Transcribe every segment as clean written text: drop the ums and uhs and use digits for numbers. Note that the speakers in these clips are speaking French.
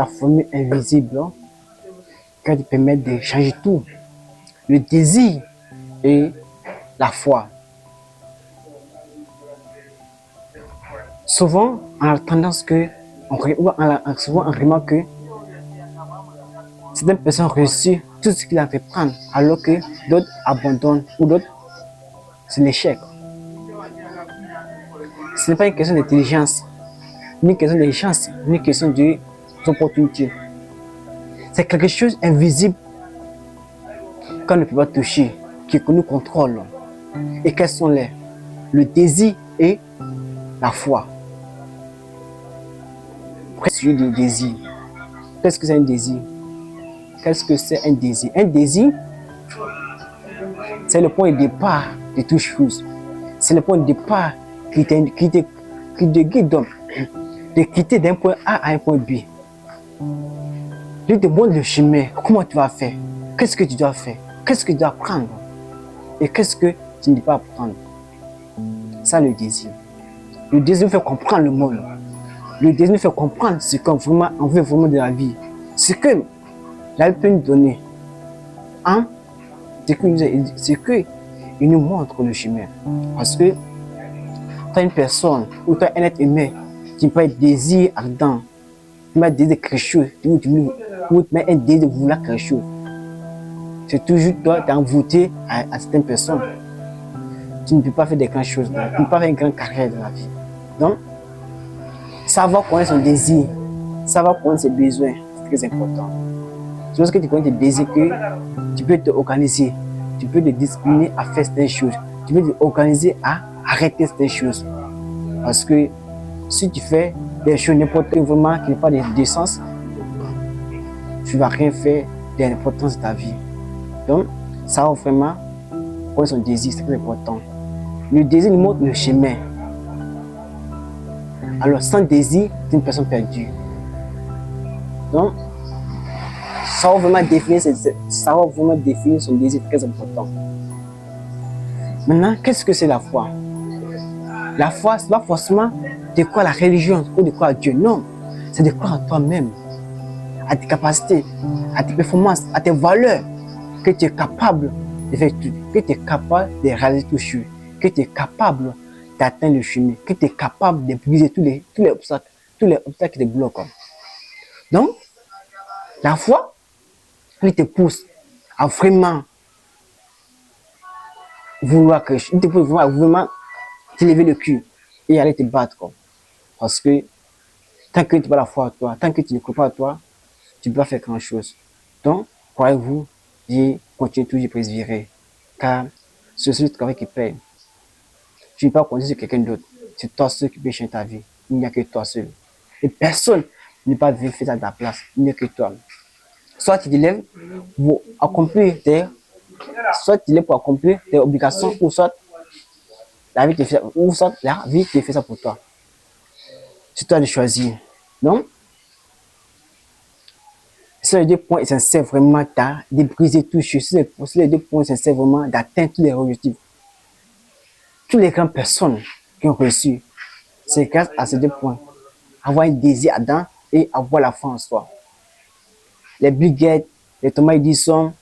la formule invisible qui te permet de changer tout. Le désir et la foi. Souvent, on a tendance que, souvent on remarque que certaines personnes réussissent tout ce qu'ils entreprennent, alors que d'autres abandonnent ou d'autres, c'est l'échec. Ce n'est pas une question d'intelligence, ni une question de chance, ni une question d'opportunité. C'est quelque chose d'invisible qu'on ne peut pas toucher, qui nous contrôle. Et quels sont les? Le désir et la foi. Qu'est-ce que le désir? Qu'est-ce que c'est un désir? Qu'est-ce que c'est un désir? Un désir, c'est le point de départ de toute chose. C'est le point de départ qui te guide de quitter d'un point A à un point B. Il te montre le chemin, comment tu vas faire, qu'est-ce que tu dois faire, qu'est-ce que tu dois prendre et qu'est-ce que tu ne dois pas prendre. Ça, le désir. Le désir nous fait comprendre le monde. Le désir nous fait comprendre ce qu'on veut vraiment de la vie. Ce que la vie peut nous donner. Hein? C'est qu'il nous montre le chemin. Parce que tu as une personne ou tu as un être humain qui peut être désir ardent, tu mets un désir de quelque chose, ou tu mets un désir de vouloir quelque chose. C'est toujours toi, tu es envoûté à certaines personnes. Tu ne peux pas faire des grandes choses, tu ne peux pas faire une grande carrière dans la vie. Donc, savoir connaître son désir, savoir connaître ses besoins, c'est très important. C'est lorsque tu connais tes désirs que tu peux te organiser, tu peux te discipliner à faire certaines choses, tu peux te organiser à arrêter certaines choses. Parce que si tu fais des choses n'importe vraiment qui n'ont pas de sens, tu ne vas rien faire d'importance de ta vie. Donc, savoir vraiment connaître son désir, c'est très important. Le désir nous montre le chemin. Alors, sans désir, c'est une personne perdue. Donc, savoir vraiment définir son désir, c'est très important. Maintenant, qu'est-ce que c'est la foi? La foi, ce n'est pas forcément de croire à la religion ou de croire à Dieu. Non, c'est de croire à toi-même, à tes capacités, à tes performances, à tes valeurs, que tu es capable de faire tout, que tu es capable de réaliser tout choses, que tu es capable d'atteindre le chemin, que tu es capable de briser tous les obstacles qui te bloquent. Donc, la foi, elle te pousse à vraiment vouloir quelque chose, elle te pousse à vraiment t'élever le cul et aller te battre. Parce que tant que tu n'as pas la foi à toi, tant que tu ne crois pas à toi, tu ne peux pas faire grand chose. Donc, croyez-vous et continuez toujours à persévérer. Car c'est celui de travail qui paye. Tu ne peux pas compter sur quelqu'un d'autre. C'est toi seul qui peut changer ta vie. Il n'y a que toi seul. Et personne ne peut pas venir faire ça à ta place. Il n'y a que toi. Soit tu te lèves pour accomplir tes obligations, ou soit la vie te fait ça pour toi. C'est toi de choisir. Donc, c'est les deux points essentiels vraiment de briser tout. C'est les deux points essentiels vraiment d'atteindre tous les objectifs. Toutes les grandes personnes qui ont reçu, c'est grâce à ces deux points. Avoir un désir ardent et avoir la foi en soi. Les Bill Gates, les Thomas Edison,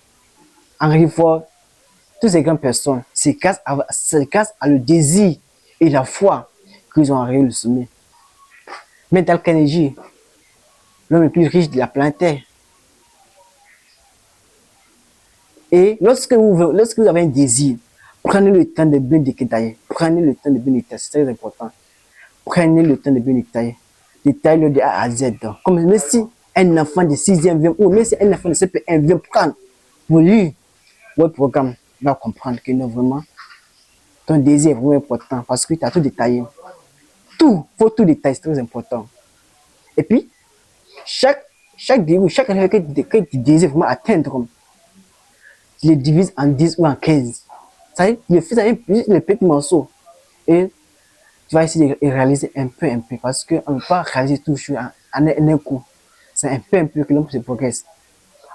Henry Ford, toutes ces grandes personnes, c'est grâce à le désir et la foi qu'ils ont arrivé au sommet. Mais Dale Carnegie, l'homme le plus riche de la planète. Et lorsque vous avez un désir, prenez le temps de bien détailler. Prenez le temps de bien détailler, c'est très important. Prenez le temps de bien détailler. Détaillez-le de A à Z. Comme même si un enfant de 6e vient, ou même si un enfant de CP1 vient prendre pour lui, votre programme va comprendre que non, vraiment, ton désir est vraiment important parce que tu as tout détaillé. Tout, il faut tout détailler, c'est très important. Et puis, chaque affaire que tu désires vraiment atteindre, tu les divises en 10 ou en 15. Ça veut dire, tu le fais avec les petits morceaux. Et tu vas essayer de réaliser un peu, parce qu'on ne peut pas réaliser tout en un coup. C'est un peu que l'homme se progresse.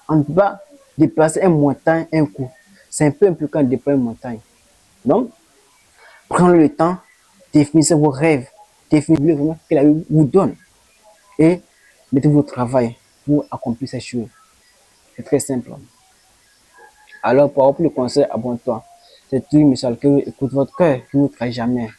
On ne peut pas déplacer une montagne un coup. C'est un peu quand on déplace une montagne. Donc, prenez le temps, définissez vos rêves, définissez vraiment ce que la vie vous donne. Et mettez-vous au travail. pour accomplir ces choses. C'est très simple. Alors, pour avoir plus de conseils, abonne-toi. C'est tout, Michel, que écoute votre cœur, qui ne vous trahit jamais.